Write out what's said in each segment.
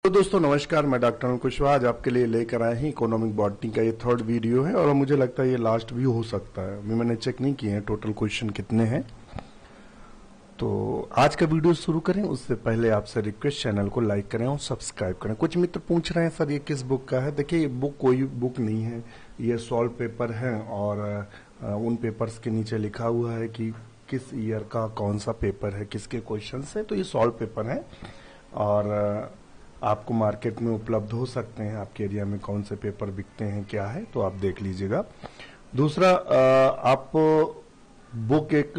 तो दोस्तों नमस्कार, मैं डॉक्टर अनिल कुशवाहा आज आपके लिए लेकर आए हैं इकोनॉमिक बॉटनी का ये थर्ड वीडियो है और मुझे लगता है ये लास्ट भी हो सकता है। अभी मैंने चेक नहीं किए हैं टोटल क्वेश्चन कितने हैं। तो आज का वीडियो शुरू करें उससे पहले आपसे रिक्वेस्ट, चैनल को लाइक करें और सब्सक्राइब करें। कुछ मित्र पूछ रहे हैं सर ये किस बुक का है। देखिए ये बुक कोई बुक नहीं है, ये सॉल्व पेपर है और उन पेपर्स के नीचे लिखा हुआ है कि किस ईयर का कौन सा पेपर है, किसके क्वेश्चन है। तो ये सॉल्व पेपर है और आपको मार्केट में उपलब्ध हो सकते हैं। आपके एरिया में कौन से पेपर बिकते हैं क्या है तो आप देख लीजिएगा। दूसरा आप बुक एक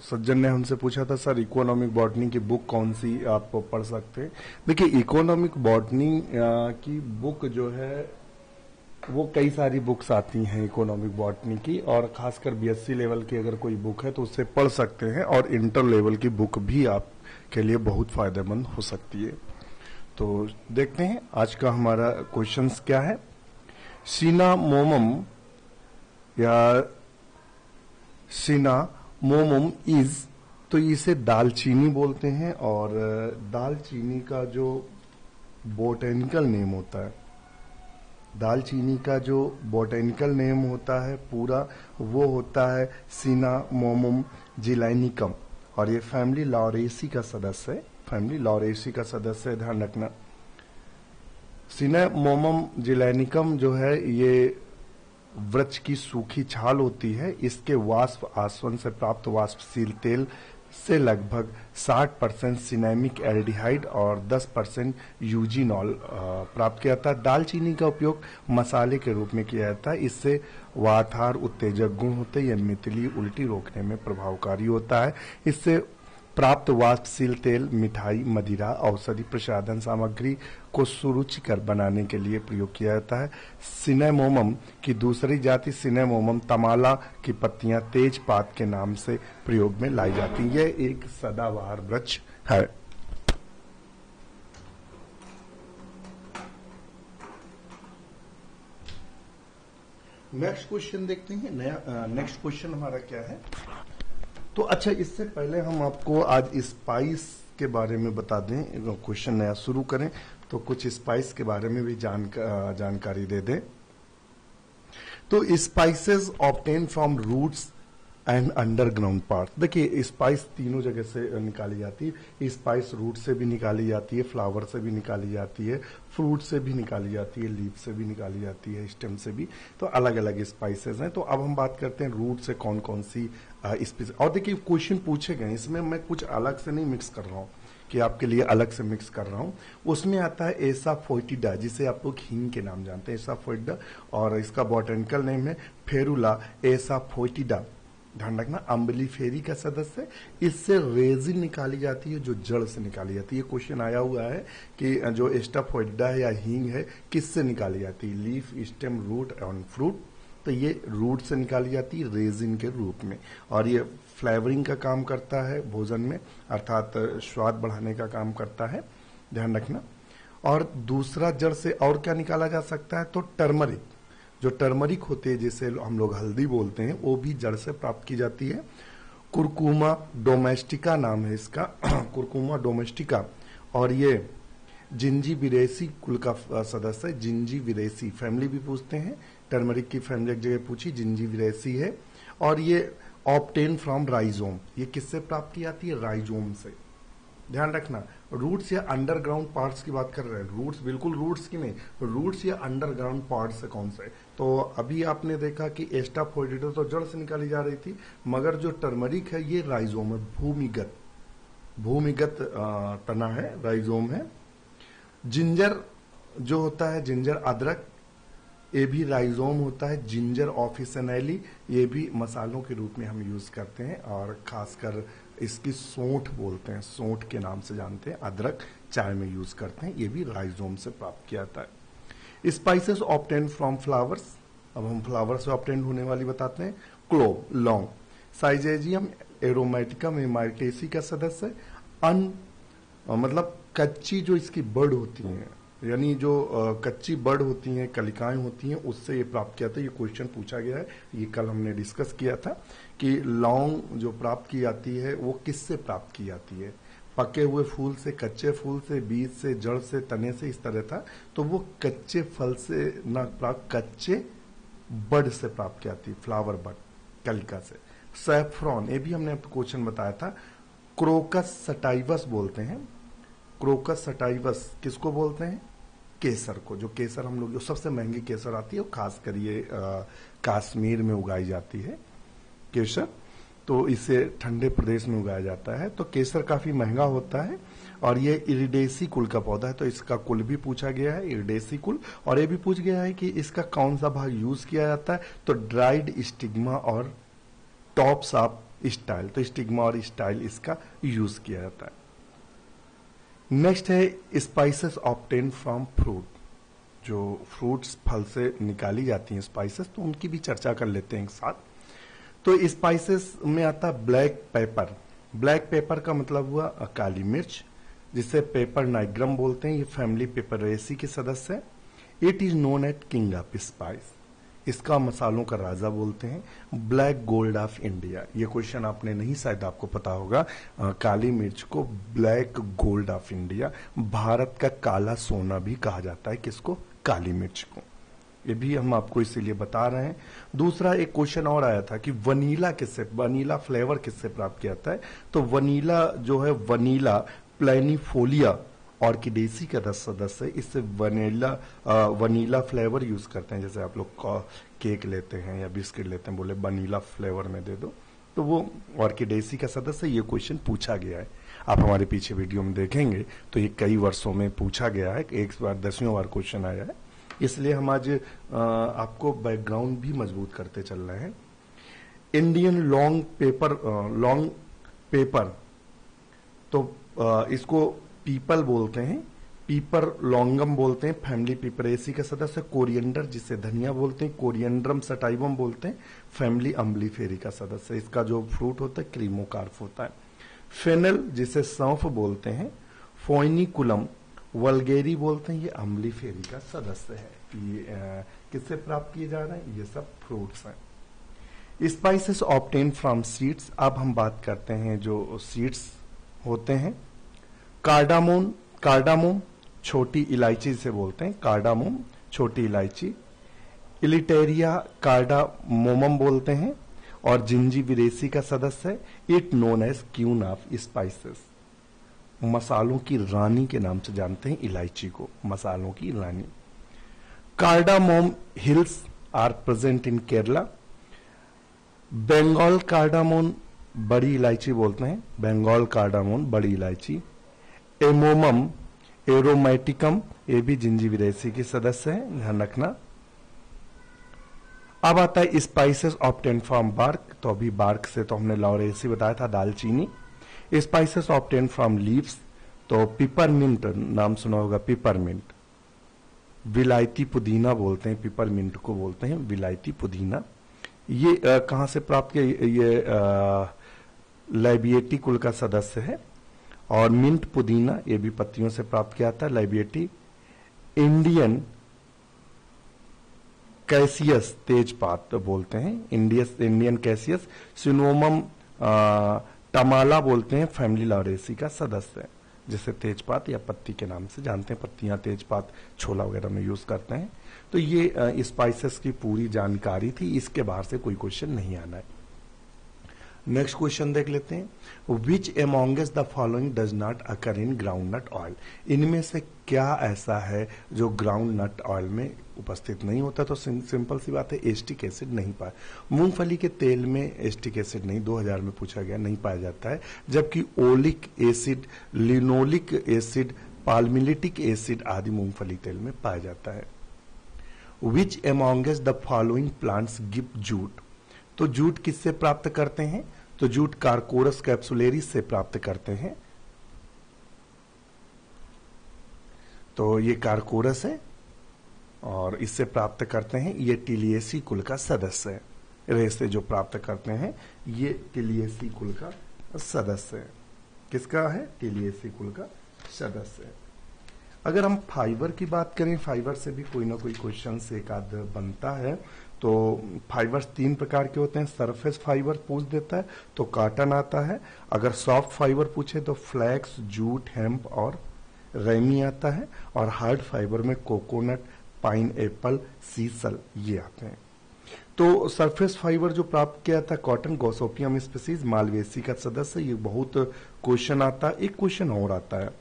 सज्जन ने हमसे पूछा था सर इकोनॉमिक बॉटनी की बुक कौन सी आप पढ़ सकते हैं। देखिए इकोनॉमिक बॉटनी की बुक जो है वो कई सारी बुक्स आती हैं इकोनॉमिक बॉटनी की, और खासकर बीएससी लेवल की अगर कोई बुक है तो उससे पढ़ सकते हैं, और इंटर लेवल की बुक भी आपके लिए बहुत फायदेमंद हो सकती है। तो देखते हैं आज का हमारा क्वेश्चंस क्या है। सिनामोमम या सिनामोमम इज, तो इसे दालचीनी बोलते हैं, और दालचीनी का जो बोटेनिकल नेम होता है, दालचीनी का जो बोटेनिकल नेम होता है पूरा वो होता है सिनामोमम जिलैनिकम, और ये फैमिली लॉरेसी का सदस्य है। फैमिली लॉरेसी का सदस्य है, ध्यान रखना। सिनामोमम जिलैनिकम जो है ये वृक्ष की सूखी छाल होती है। इसके वाष्प आसवन से प्राप्त वाष्पशील तेल से लगभग 60% सिनेमिक एल्डिहाइड और 10% यूजीनॉल प्राप्त किया जाता है। दालचीनी का उपयोग मसाले के रूप में किया जाता है। इससे वातहार उत्तेजक गुण होते हैं। यह मितली उल्टी रोकने में प्रभावकारी होता है। इससे प्राप्त वाष्पशील तेल मिठाई, मदिरा, औषधि प्रसाधन सामग्री को सुरुचिकर बनाने के लिए प्रयोग किया जाता है। सिनेमोमम की दूसरी जाति सिनेमोमम तमाला की पत्तियां तेजपात के नाम से प्रयोग में लाई जाती हैं। यह एक सदाबहार वृक्ष है। नेक्स्ट क्वेश्चन देखते हैं। नेक्स्ट क्वेश्चन हमारा क्या है। तो अच्छा, इससे पहले हम आपको आज स्पाइस के बारे में बता दें। क्वेश्चन नया शुरू करें तो कुछ स्पाइस के बारे में भी जानकारी दे दें। तो spices obtain from roots and underground part. देखिए स्पाइस तीनों जगह से निकाली जाती है। स्पाइस रूट से भी निकाली जाती है, फ्लावर से भी निकाली जाती है, फ्रूट से भी निकाली जाती है, लीफ से भी निकाली जाती है, स्टेम से भी। तो अलग अलग स्पाइसेस हैं। तो अब हम बात करते हैं रूट से कौन कौन सी स्पीसीज। और देखिए क्वेश्चन पूछे गए, इसमें मैं कुछ अलग से नहीं मिक्स कर रहा हूँ कि आपके लिए अलग से मिक्स कर रहा हूं। उसमें आता है एसाफोइटिडा, जिसे आप लोग हींग के नाम जानते हैं, एसाफोइटिडा, और इसका बॉटनिकल नेम है फेरुला एसाफोइटिडा। ध्यान रखना, अम्बलीफेरी का सदस्य। इससे रेजिन निकाली जाती है जो जड़ से निकाली जाती है। क्वेश्चन आया हुआ है कि जो एस्टाफोइडिडा है या हींग है किससे निकाली जाती है, leaf, stem, root and fruit. तो ये रूट से निकाली जाती है रेजिन के रूप में, और ये फ्लेवरिंग का काम करता है भोजन में, अर्थात स्वाद बढ़ाने का काम करता है, ध्यान रखना। और दूसरा जड़ से और क्या निकाला जा सकता है, तो टर्मरिक, जो टर्मरिक होते हैं जिसे हम लोग हल्दी बोलते हैं, वो भी जड़ से प्राप्त की जाती है। कुरकुमा डोमेस्टिका नाम है इसका, कुरकुमा डोमेस्टिका, और ये जिंजीबिरेसी कुल का सदस्य है। जिंजीबिरेसी फैमिली भी पूछते हैं, टर्मरिक की फैमिली एक जगह पूछी, जिंजीबिरेसी है। और ये ऑब्टेन फ्रॉम राइजोम, ये किससे प्राप्त की जाती है, राइजोम से। ध्यान रखना, रूट्स या अंडरग्राउंड पार्ट्स की बात कर रहे हैं। रूट्स बिल्कुल रूट्स की नहीं, रूट्स या अंडरग्राउंड पार्ट्स से कौन से। तो अभी आपने देखा कि एस्टाफोइडिडा तो जड़ से निकाली जा रही थी, मगर जो टर्मरिक है ये राइजोम है, भूमिगत तना है, राइजोम है। जिंजर जो होता है, जिंजर अदरक, ये भी राइजोम होता है। जिंजर ऑफिसनैली, ये भी मसालों के रूप में हम यूज करते हैं, और खासकर इसकी सौंठ बोलते हैं, सौंठ के नाम से जानते हैं। अदरक चाय में यूज करते हैं, ये भी राइजोम से प्राप्त किया जाता है। स्पाइसेस ऑब्टेन फ्रॉम फ्लावर्स, अब हम फ्लावर से ऑब्टेन होने वाली बताते हैं। क्लोव, लौंग, साइजेजियम एरोमेटिकम एमाइटेसी का सदस्य है। मतलब कच्ची जो इसकी बर्ड होती है, यानी जो कच्ची बर्ड होती हैं, कलिकाएं होती हैं, उससे ये प्राप्त किया था। ये क्वेश्चन पूछा गया है, ये कल हमने डिस्कस किया था कि लौंग जो प्राप्त की जाती है वो किससे प्राप्त की जाती है, पके हुए फूल से, कच्चे फूल से, बीज से, जड़ से, तने से, इस तरह था। तो वो कच्चे फल से ना प्राप्त, कच्चे बड से प्राप्त की जाती, फ्लावर बड, कलिका से। सैफ्रॉन, ये भी हमने आपको क्वेश्चन बताया था, क्रोकस सटाइवस बोलते हैं। क्रोकस सटाइवस किसको बोलते हैं? केसर को। जो केसर हम लोग, जो सबसे महंगी केसर आती है वो खासकर ये कश्मीर में उगाई जाती है केसर, तो इसे ठंडे प्रदेश में उगाया जाता है। तो केसर काफी महंगा होता है और ये इरिडेसी कुल का पौधा है, तो इसका कुल भी पूछा गया है, इरिडेसी कुल। और ये भी पूछ गया है कि इसका कौन सा भाग यूज किया जाता है, तो ड्राइड स्टिग्मा और टॉप्स ऑफ स्टाइल, तो स्टिग्मा और स्टाइल इसका यूज किया जाता है। नेक्स्ट है स्पाइसेस ऑब्टेन फ्रॉम फ्रूट, जो फ्रूट्स फल से निकाली जाती हैं स्पाइसेस, तो उनकी भी चर्चा कर लेते हैं एक साथ। तो स्पाइसेस में आता है ब्लैक पेपर। ब्लैक पेपर का मतलब हुआ काली मिर्च, जिसे पेपर नाइग्रम बोलते हैं। ये फैमिली पेपरेसी के सदस्य है। It is known at king of spice, इसका मसालों का राजा बोलते हैं। ब्लैक गोल्ड ऑफ इंडिया, ये क्वेश्चन आपने नहीं, शायद आपको पता होगा, काली मिर्च को black gold of India, Bharat का काला सोना भी कहा जाता है। किसको? काली मिर्च को। ये भी हम आपको इसीलिए बता रहे हैं। दूसरा एक क्वेश्चन और आया था कि वनीला किससे, वनीला फ्लेवर किससे प्राप्त किया जाता है, तो वनीला जो है, वनीला प्लेनिफोलिया ऑर्किडेसी का सदस्य है। इससे वनीला फ्लेवर यूज करते हैं। जैसे आप लोग केक लेते हैं या बिस्किट लेते हैं, बोले वनीला फ्लेवर में दे दो, तो वो ऑर्किडेसी का सदस्य। ये क्वेश्चन पूछा गया है, आप हमारे पीछे वीडियो में देखेंगे तो ये कई वर्षों में पूछा गया है, एक बार 10वीं बार क्वेश्चन आया है। इसलिए हम आज आपको बैकग्राउंड भी मजबूत करते चल रहे हैं। इंडियन लॉन्ग पेपर, तो इसको पीपल बोलते हैं, पीपर लॉन्गम बोलते हैं, फैमिली पीपरेसी का सदस्य। कोरिएंडर, जिसे धनिया बोलते हैं, कोरिएंड्रम सटाइवम बोलते हैं, फैमिली अम्बलीफेरी का सदस्य। इसका जो फ्रूट होता है क्रीमोकार्प होता है। फेनल, जिसे सौंफ बोलते हैं, फोइनिकुलम वल्गेरी बोलते हैं, ये अम्बलीफेरी का सदस्य है। ये किससे प्राप्त किए जा रहे हैं? ये सब फ्रूट्स हैं। स्पाइसेस ऑब्टेन फ्रॉम सीड्स, अब हम बात करते हैं जो सीड्स होते हैं। कार्डामोम छोटी इलायची से बोलते हैं, कार्डामोम छोटी इलायची। इलिटेरिया कार्डामोमम बोलते हैं और जिंजीबिरेसी का सदस्य है। It known as queen of spices, मसालों की रानी के नाम से जानते हैं इलायची को, मसालों की रानी। Cardamom hills are present in Kerala. Bengal cardamom बड़ी इलायची बोलते हैं, बंगाल कार्डामोन बड़ी इलायची। एमोमम एरोमेटिकम, ये भी जिंजीबिरेसी के सदस्य है, ध्यान रखना। अब आता है स्पाइसेस ऑब्टेन फ्रॉम बार्क, तो अभी बार्क से तो हमने लॉरेसी बताया था, दालचीनी। स्पाइसेस ऑब्टेन फ्रॉम लीव्स, तो पिपरमिंट नाम सुना होगा, पिपरमिंट। विलायती पुदीना बोलते हैं, पिपरमिंट को बोलते हैं विलायती पुदीना। ये कहां से प्राप्त किया? ये लाइबिएटी कुल का सदस्य है। और मिंट पुदीना, ये भी पत्तियों से प्राप्त किया जाता है, लाइबिएटी। इंडियन कैसियस तेजपात बोलते हैं, इंडियन कैसियस। सिनोमम टमाला बोलते हैं, फैमिली लॉरेसी का सदस्य है, जिसे तेजपात या पत्ती के नाम से जानते हैं। पत्तियां तेजपात छोला वगैरह में यूज करते हैं। तो ये स्पाइसेस की पूरी जानकारी थी, इसके बाहर से कोई क्वेश्चन नहीं आना है। नेक्स्ट क्वेश्चन देख लेते हैं। Which amongst the following does not occur in groundnut oil, इनमें से क्या ऐसा है जो ग्राउंड नट ऑयल में उपस्थित नहीं होता? तो सिंपल सी बात है, एस्टिक एसिड नहीं पाया। मूंगफली के तेल में एस्टिक एसिड नहीं, 2000 में पूछा गया, नहीं पाया जाता है। जबकि oleic acid, linoleic acid, palmitic acid आदि मूंगफली तेल में पाया जाता है। Which amongst the following plants give jute, तो जूट किससे प्राप्त करते हैं? तो जूट कार्कोरस कैप्सुलेरिस से प्राप्त करते हैं। तो ये कार्कोरस है और इससे प्राप्त करते हैं। ये टिलियेसी कुल का सदस्य है, रे से जो प्राप्त करते हैं ये टिलियेसी कुल का सदस्य है। किसका है? टिलियेसी कुल का सदस्य है। अगर हम फाइबर की बात करें, फाइबर से भी कोई ना कोई क्वेश्चन एक आध बनता है। तो फाइबर्स 3 प्रकार के होते हैं। सरफेस फाइबर पूछ देता है तो कॉटन आता है। अगर सॉफ्ट फाइबर पूछे तो फ्लैक्स, जूट, हेम्प और रेमी आता है। और हार्ड फाइबर में कोकोनट, पाइन एप्पल, सीसल ये आते हैं। तो सरफेस फाइबर जो प्राप्त किया था कॉटन, गोसोपियम स्पीसीज, मालवेसी का सदस्य। ये बहुत क्वेश्चन आता है। एक क्वेश्चन और आता है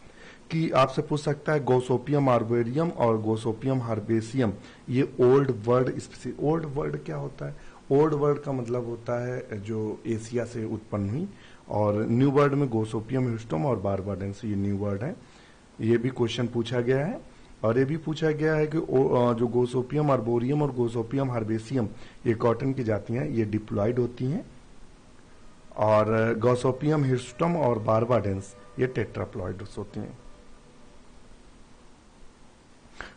कि आपसे पूछ सकता है गोसोपियम आर्बोरियम और गोसोपियम हार्बेसियम ये old word species. Old word क्या होता है? ओल्ड वर्ड का मतलब होता है जो एशिया से उत्पन्न हुई, और न्यू वर्ड में गोसोपियम ह्यूस्टम और बारबाडेंस ये न्यू वर्ड है। ये भी क्वेश्चन पूछा गया है। और ये भी पूछा गया है कि जो गोसोपियम आर्बोरियम और गोसोपियम हार्बेसियम ये कॉटन की जातियां, ये डिप्लॉयड होती हैं। और गोसोपियम ह्यूस्टम और बारबाडेंस ये टेट्राप्लॉयड होती हैं।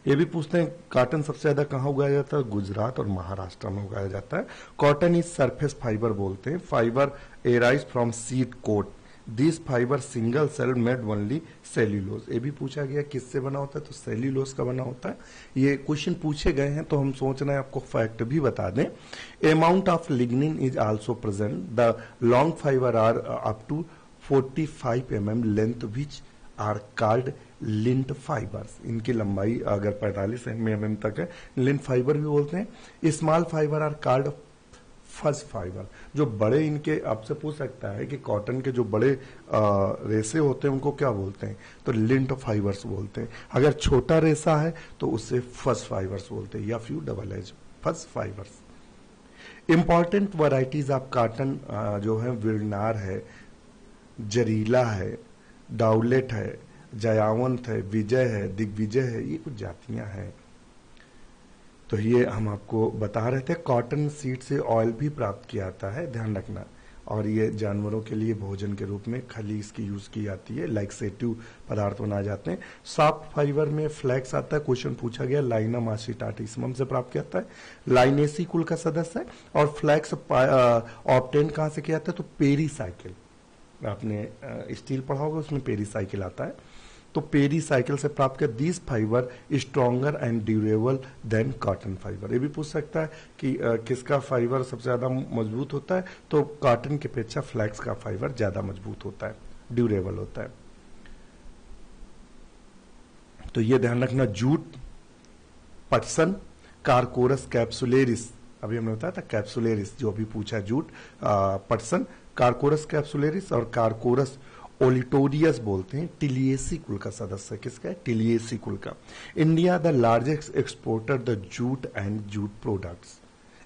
ये भी पूछते हैं कॉटन सबसे ज्यादा कहाँ उगाया जाता है? गुजरात और महाराष्ट्र में उगाया जाता है। कॉटन इज सरफेस फाइबर बोलते हैं। Fibre arise from seed coat. This fibre single cell made only cellulose. ये भी पूछा गया किससे बना होता है? तो सेल्यूलोज का बना होता है। ये क्वेश्चन पूछे गए हैं तो हम सोच रहे हैं आपको फैक्ट भी बता दें। Amount of lignin is also present. The long fibre are up to 45 mm length which are called lint fibres. इनकी लंबाई अगर 45 mm तक है, लिंट फाइबर भी बोलते हैं। Small fibre are called fuzz fibre. जो बड़े, इनके आपसे पूछ सकता है कि कॉटन के जो बड़े रेसे होते हैं उनको क्या बोलते हैं? तो लिंट फाइबर्स बोलते हैं। अगर छोटा रेसा है तो उससे फज फाइबर्स बोलते हैं, या few double as fuzz fibres. Important varieties of cotton जो है विरनार है, जरीला है, डाउलेट है, जयावंत है, विजय है, दिग्विजय है, ये कुछ जातियां हैं। तो ये हम आपको बता रहे थे। कॉटन सीड से ऑयल भी प्राप्त किया जाता है, ध्यान रखना। और ये जानवरों के लिए भोजन के रूप में खली इसकी यूज की जाती है। लैक्सेटिव पदार्थ बनाए जाते हैं। सॉफ्ट फाइबर में फ्लैक्स आता है। क्वेश्चन पूछा गया लाइनम आसिटाटिसमम से प्राप्त किया जाता है। लाइनेसी कुल का सदस्य है। और फ्लैक्स ऑब्टेन कहां से किया जाता है? तो पेरीसाइकिल। आपने स्टील पढ़ा होगा, उसमें पेरीसाइकिल आता है। तो पेरीसाइकिल से प्राप्त कर this fibre stronger and durable than cotton fibre. ये भी पूछ सकता है कि किसका फाइबर सबसे ज्यादा मजबूत होता है? तो कॉटन की अपेक्षा फ्लैक्स का फाइबर ज्यादा मजबूत होता है, ड्यूरेबल होता है। तो ये ध्यान रखना। जूट, पटसन, कारकोरस कैप्सुलेरिस, अभी हमने बताया था कैप्सुलेरिस, जो अभी पूछा जूट, पटसन, कारकोरस कैप्सुलेरिस और कारकोरस ओलिटोरियस बोलते हैं। टिलियेसी कुल का सदस्य है। किसका है? टिलियेसी कुल का। India the largest exporter the jute and jute products.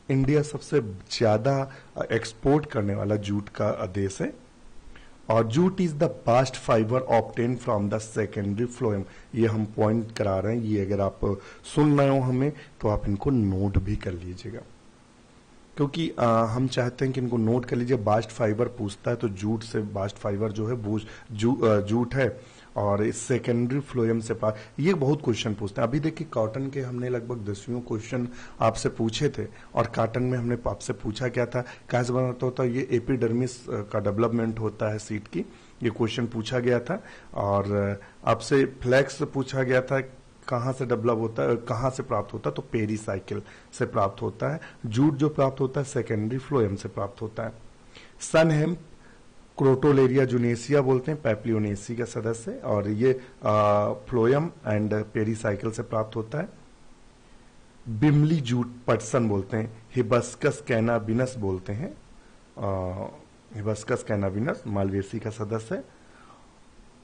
India सबसे ज्यादा एक्सपोर्ट करने वाला जूट का देश है। और jute is the bast fibre obtain from the secondary phloem. ये हम पॉइंट करा रहे हैं, ये अगर आप सुन रहे हो हमें तो आप इनको नोट भी कर लीजिएगा, क्योंकि हम चाहते हैं कि इनको नोट कर लीजिए। बास्ट फाइबर पूछता है तो जूट से बास्ट फाइबर जो है जूट है। और इस सेकेंडरी फ्लोएम से ये बहुत क्वेश्चन पूछते हैं। अभी देखिए कॉटन के हमने लगभग 10 क्वेश्चन आपसे पूछे थे। और कॉटन में हमने आपसे पूछा क्या था? कैसे बनाता होता है? ये एपिडर्मिस का डेवलपमेंट होता है सीड की, ये क्वेश्चन पूछा गया था। और आपसे फ्लैक्स पूछा गया था, कहां से डेवलप होता है, कहां से प्राप्त होता है? तो पेरीसाइकिल से प्राप्त होता है। जूट जो प्राप्त होता है सेकेंडरी फ्लोएम से प्राप्त होता है। सन हेम्प क्रोटोलेरिया जुनेसिया बोलते हैं, पैप्लियोनेसी का सदस्य है। और ये फ्लोएम एंड पेरीसाइकिल से प्राप्त होता है। बिमली जूट पटसन बोलते हैं। हिबस्कस कैनाबिनस बोलते हैं, हिबस्कस कैनाबिनस मालवेसी का सदस्य है।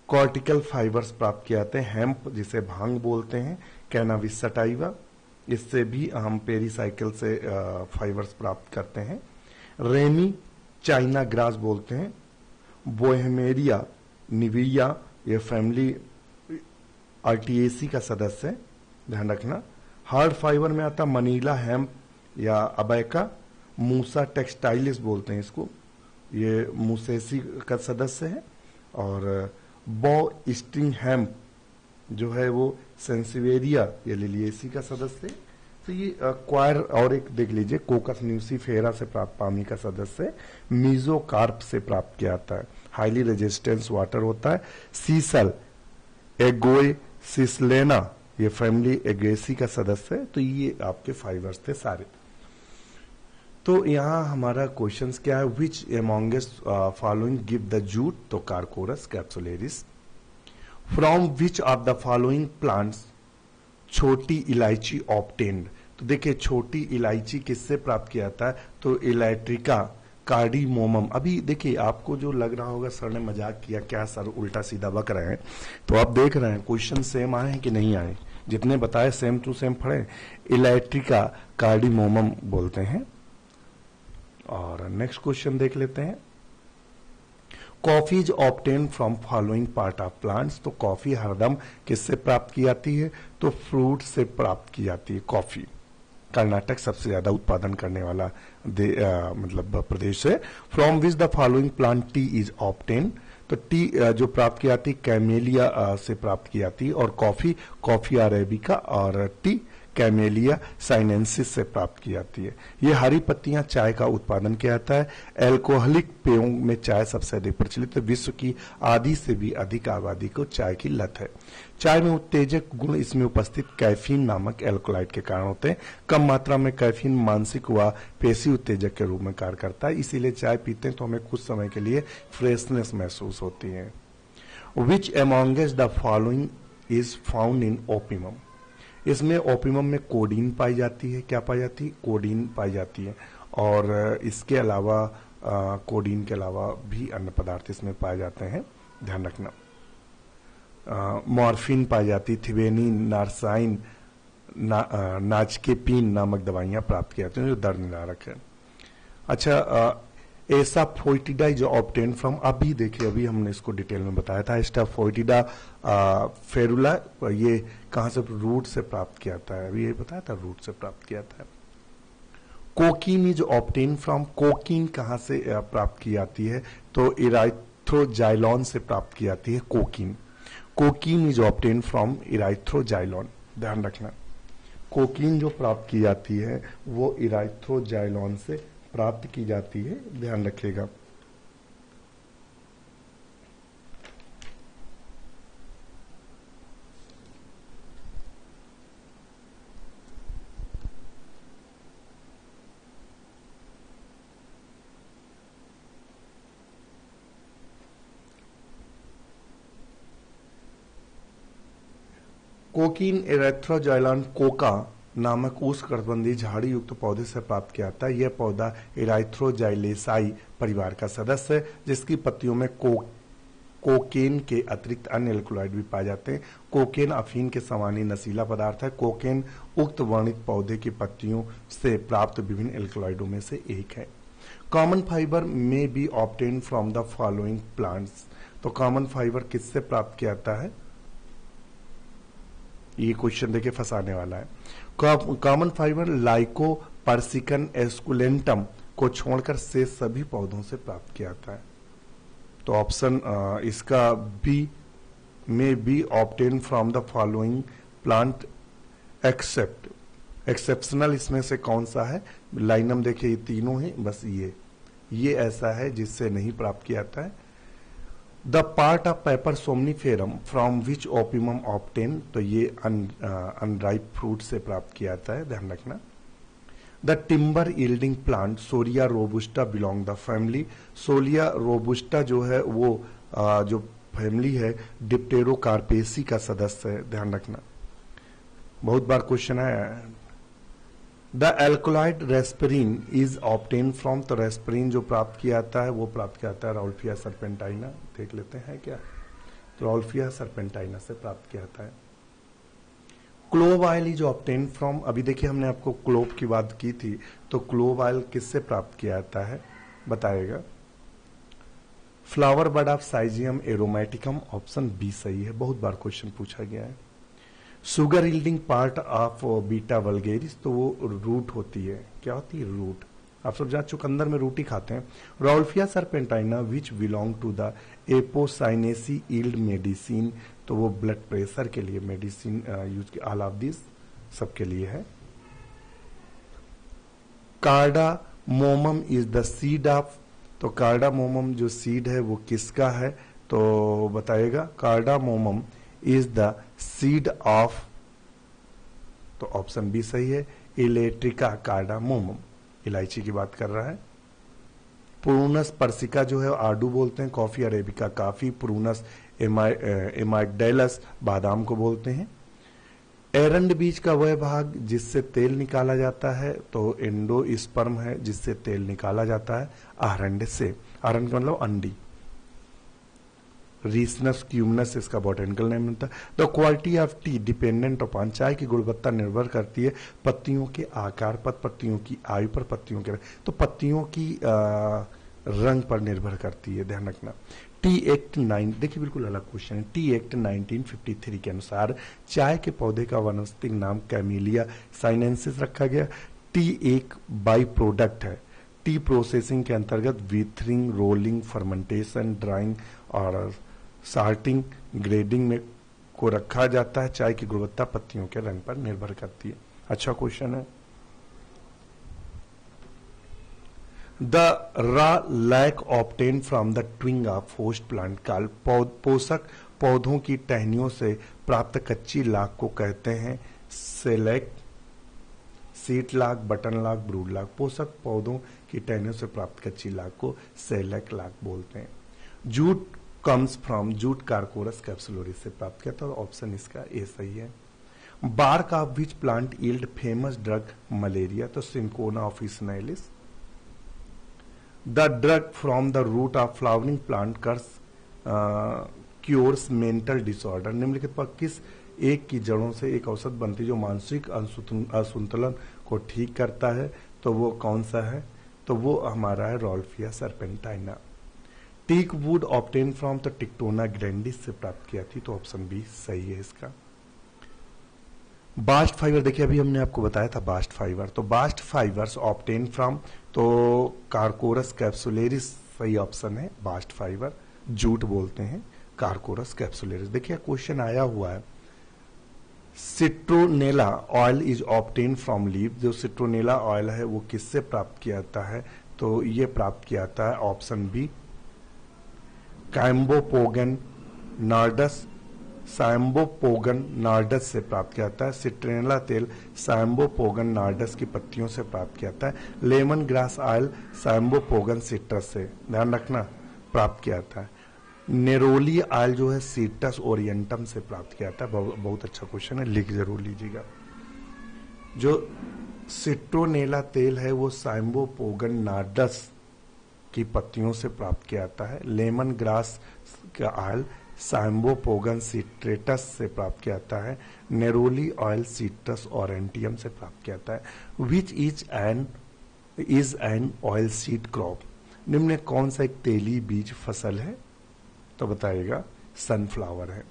कॉर्टिकल फाइबर्स प्राप्त किए जाते हैं। हेम्प जिसे भांग बोलते हैं, कैनाबिस सटाइवा, इससे भी हम पेरीसाइकिल से फाइबर्स प्राप्त करते हैं। रेमी चाइना ग्रास बोलते हैं। बोहेमेरिया निविया ये फैमिली आर्टिएसी का सदस्य है, ध्यान रखना। हार्ड फाइबर में आता मनीला हेम्प या अबैका। मूसा टेक्सटाइलिस बोलते हैं इसको, ये मूसेसी का सदस्य है। और बो स्टिंग हेम्प जो है वो सेंसिवेरिया या लिलिएसी का सदस्य है। तो ये क्वायर, और एक देख लीजिए कोकस न्यूसीफेरा से प्राप्त पामी का सदस्य है। मीजोकार्प से प्राप्त किया जाता है। हाईली रेजिस्टेंस वाटर होता है। सीसल एगोए सिसलेना, ये फैमिली एगेसी का सदस्य है। तो ये आपके फाइबर्स थे सारे। तो यहाँ हमारा क्वेश्चंस क्या है, which amongst following give the jute, तो Corchorus capsularis. From which of the following plants छोटी इलायची ऑब्टेन्ड, तो देखिए छोटी इलायची किससे प्राप्त किया जाता है, तो इलेक्ट्रिका कार्डिमोमम। अभी देखिए आपको जो लग रहा होगा सर ने मजाक किया, क्या सर उल्टा सीधा बक रहे हैं, तो आप देख रहे हैं क्वेश्चन सेम आए हैं कि नहीं आए, जितने बताए सेम टू सेम पढ़े। इलेक्ट्रिका कार्डिमोमम बोलते हैं। और नेक्स्ट क्वेश्चन देख लेते हैं, coffee is obtain from following part of plants, तो कॉफी हरदम किससे प्राप्त की जाती है, तो फ्रूट से प्राप्त की जाती है कॉफी। कर्नाटक सबसे ज्यादा उत्पादन करने वाला मतलब प्रदेश है। From which the following plant T is obtain, तो टी जो प्राप्त की जाती है कैमेलिया से प्राप्त की जाती है, और कॉफी कॉफी अरेबिका, और टी कैमेलिया साइनेंसिस से प्राप्त की जाती है। ये हरी पत्तियां चाय का उत्पादन किया जाता है। एल्कोहलिक पेयों में चाय सबसे अधिक प्रचलित है। विश्व की आधी से भी अधिक आबादी को चाय की लत है। चाय में उत्तेजक गुण इसमें उपस्थित कैफीन नामक एल्कोलाइड के कारण होते हैं। कम मात्रा में कैफीन मानसिक व पेशी उत्तेजक के रूप में कार्य करता है, इसीलिए चाय पीते हैं तो हमें कुछ समय के लिए फ्रेशनेस महसूस होती है। Which amongst the following is found in opium, इसमें ओपियम में कोडीन पाई जाती है। क्या पाई जाती है, कोडीन पाई जाती है। और इसके अलावा कोडीन के अलावा भी अन्य पदार्थ इसमें पाए जाते हैं, ध्यान रखना। मॉर्फिन पाई जाती, थिवेनिन, नारसाइन, नाचकेपिन नामक दवाइयां प्राप्त की जाती हैं जो दर्द निवारक है। अच्छा, एसाफोइटिडा जो ऑब्टेन फ्रॉम, अभी देखिए अभी हमने इसको डिटेल में बताया था, एस्टाफोइटिडा फेरुला, ये कहां से, रूट से प्राप्त किया जाता है, अभी ये बताया था रूट से प्राप्त किया जाता है। Cocaine is obtain from, cocaine कहां से प्राप्त की जाती है, तो इराइथ्रोजाइलॉन से प्राप्त की जाती है cocaine. Cocaine is obtain from Erythroxylon, ध्यान रखना। कोकीन जो प्राप्त की जाती है वो इराइथ्रोजाइलॉन से प्राप्त की जाती है, ध्यान रखिएगा। कोकीन इरेथ्रोजाइलॉन कोका नामक उष्णकटिबंधीय झाड़ी युक्त पौधे से प्राप्त किया जाता है। यह पौधा इराइथ्रोजाइलेसाई परिवार का सदस्य है, जिसकी पत्तियों में कोकेन के अतिरिक्त अन्य एल्कोलॉइड भी पाए जाते हैं। कोकेन अफीन के समान ही नशीला पदार्थ है। कोकेन उक्त वर्णित पौधे की पत्तियों से प्राप्त विभिन्न एल्कोलॉइडों में से एक है। कॉमन फाइबर में B obtain from the following plants, तो कॉमन फाइबर किससे प्राप्त किया जाता है, ये क्वेश्चन देखिए फंसाने वाला है। कॉमन फाइबर लाइको पर्सिकन एस्कुलेंटम को छोड़कर से सभी पौधों से प्राप्त किया जाता है। तो ऑप्शन इसका बी में B obtain from the following plant except, exceptional इसमें से कौन सा है, लाइनम देखिए ये तीनों है, बस ये ऐसा है जिससे नहीं प्राप्त किया जाता है। The part of paper somniferum from which opium obtain, तो ये अनराइप फ्रूट से प्राप्त किया जाता है, ध्यान रखना। द टिम्बर यील्डिंग प्लांट सोलिया रोबुस्टा बिलोंग द फैमिली, सोलिया रोबुस्टा जो है वो जो फैमिली है डिप्टेरोकार्पेसी का सदस्य है, ध्यान रखना, बहुत बार क्वेश्चन आया। The alkaloid reserpine is obtain from, तो रेस्परिन जो प्राप्त किया जाता है वो प्राप्त किया जाता है राउल्फिया सरपेंटाइना, देख लेते हैं क्या, तो राउल्फिया सरपेंटाइना से प्राप्त किया जाता है। Clove oil is obtain from, अभी देखिए हमने आपको क्लोव की बात की थी, तो क्लोव ऑयल किससे प्राप्त किया जाता है बताएगा। Flower bud of Syzygium aromaticum, option B सही है, बहुत बार क्वेश्चन पूछा गया है। Sugar yielding part of Beta vulgaris, तो वो रूट होती है, क्या होती है, रूट। आप सब जहाँ चुकंदर में रोटी खाते हैं। Rauwolfia serpentina which belong to the Apocynaceae yield medicine, तो वो ब्लड प्रेशर के लिए मेडिसिन यूज की, ऑल ऑफ दिस सबके लिए है। Cardamomum is the seed of, तो कार्डामोमम जो सीड है वो किसका है, तो बताएगा। Cardamomum is the seed of, तो ऑप्शन बी सही है, इलेक्ट्रिका कार्डामोमम, इलायची की बात कर रहा है। प्रूनस पर्सिका जो है आडू बोलते हैं, कॉफी अरेबिका काफी, प्रूनस एमाइडेलस बादाम को बोलते हैं। एरंड बीज का वह भाग जिससे तेल निकाला जाता है, तो एंडोस्पर्म है जिससे तेल निकाला जाता है आहरंड से, आहरंड का मतलब अंडी। रीसनस क्यूमनस इसका बॉटेनिकल नेम होता है। The quality of T dependent upon, चाय की गुणवत्ता निर्भर करती है पत्तियों के आकार पर, पत्तियों की आयु पर, पत्तियों के, तो पत्तियों की रंग पर निर्भर करती है, ध्यान रखना। टी एक्ट 9, देखिए बिल्कुल अलग क्वेश्चन है। टी एक्ट 1953 के अनुसार चाय के पौधे का वानस्पतिक नाम कैमिलिया साइनेंसिस रखा गया। टी एक बाई प्रोडक्ट है। टी प्रोसेसिंग के अंतर्गत वीथरिंग, रोलिंग, फर्मेंटेशन, ड्राइंग और सार्टिंग, ग्रेडिंग में को रखा जाता है। चाय की गुणवत्ता पत्तियों के रंग पर निर्भर करती है। अच्छा क्वेश्चन है। The raw lac obtain from the twig of host plant call, पोषक पौधों की टहनियों से प्राप्त कच्ची लाख को कहते हैं select, seat lakh, button lakh, brood lakh. पोषक पौधों की टहनियों से प्राप्त कच्ची लाख को सेलेक लाख बोलते हैं। Jute comes from, jute Corchorus capsularis से प्राप्त किया था, ऑप्शन इसका ए सही है। Bark of which plant yield famous drug malaria, तो Cinchona officinalis. The drug from the root of flowering plant cures mental disorder, निम्नलिखित पर किस एक की जड़ों से एक औषध बनती जो मानसिक असंतुलन को ठीक करता है, तो वो कौन सा है, तो वो हमारा है Rauwolfia serpentina. Teak wood obtain from the Tectona grandis से प्राप्त किया थी, तो ऑप्शन बी सही है इसका। बास्ट फाइबर, देखिए अभी हमने आपको बताया था बास्ट फाइबर, तो बास्ट फाइबर्स ऑब्टेन फ्रॉम, तो कार्कोरस कैप्सुलेरिस सही ऑप्शन है बास्ट फाइबर, जूट बोलते हैं कार्कोरस कैप्सुलेरिस। देखिए क्वेश्चन आया हुआ है, citronella oil is obtain from leaf, जो सिट्रोनेला ऑयल है वो किससे प्राप्त किया जाता है, तो ये प्राप्त किया जाता है ऑप्शन बी कैम्बोपोगन नार्डस, सैम्बोपोगन नार्डस से प्राप्त किया जाता है। सिट्रोनेला तेल सैम्बोपोगन नार्डस की पत्तियों से प्राप्त किया जाता है। लेमन ग्रास ऑयल सैम्बोपोगन सिट्रस से, ध्यान रखना, प्राप्त किया जाता है। नेरोली ऑयल जो है सीटस ओरिएंटम से प्राप्त किया जाता है। बहुत अच्छा क्वेश्चन है, लिख जरूर लीजिएगा। जो सिट्रोनेला तेल है वो सैम्बोपोगन नार्डस की पत्तियों से प्राप्त किया जाता है। लेमन ग्रास का ऑयल सैम्बोपोगन सिट्रेटस से प्राप्त किया जाता है। नेरोली ऑयल सीट्रस ओरिएंटम से प्राप्त किया जाता है। Which is an oil seed crop, निम्न में कौन सा एक तेली बीज फसल है, तो बताइएगा सनफ्लावर है।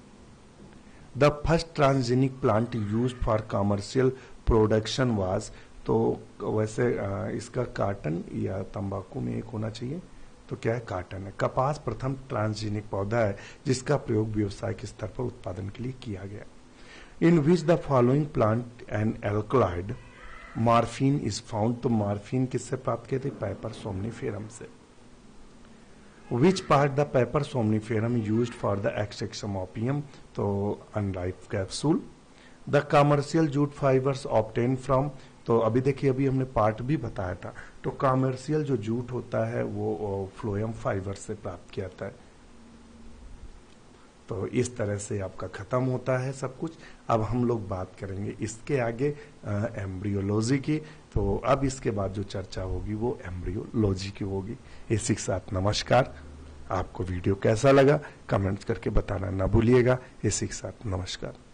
The first transgenic plant used for commercial production was, तो वैसे इसका काटन या तंबाकू में एक होना चाहिए, तो क्या है, काटन है। कपास प्रथम ट्रांसजेनिक पौधा है जिसका प्रयोग व्यवसायिक स्तर पर उत्पादन के लिए किया गया। In which the following plant and alkaloid morphine is found, तो मार्फिन किससे प्राप्त किए थे, पेपर सोमनिफेरम से। Which part the Papaver somniferum used for the extraction opium, तो unripe capsule. The commercial jute fibres obtain from, तो अभी देखिए अभी हमने पार्ट भी बताया था, तो कमर्शियल जो जूट होता है वो फ्लोएम फाइबर से प्राप्त किया जाता है। तो इस तरह से आपका खत्म होता है सब कुछ। अब हम लोग बात करेंगे इसके आगे एम्ब्रियोलॉजी की, तो अब इसके बाद जो चर्चा होगी वो एम्ब्रियोलॉजी की होगी। इसी के साथ नमस्कार। आपको वीडियो कैसा लगा कमेंट्स करके बताना ना भूलिएगा। इसी के साथ नमस्कार।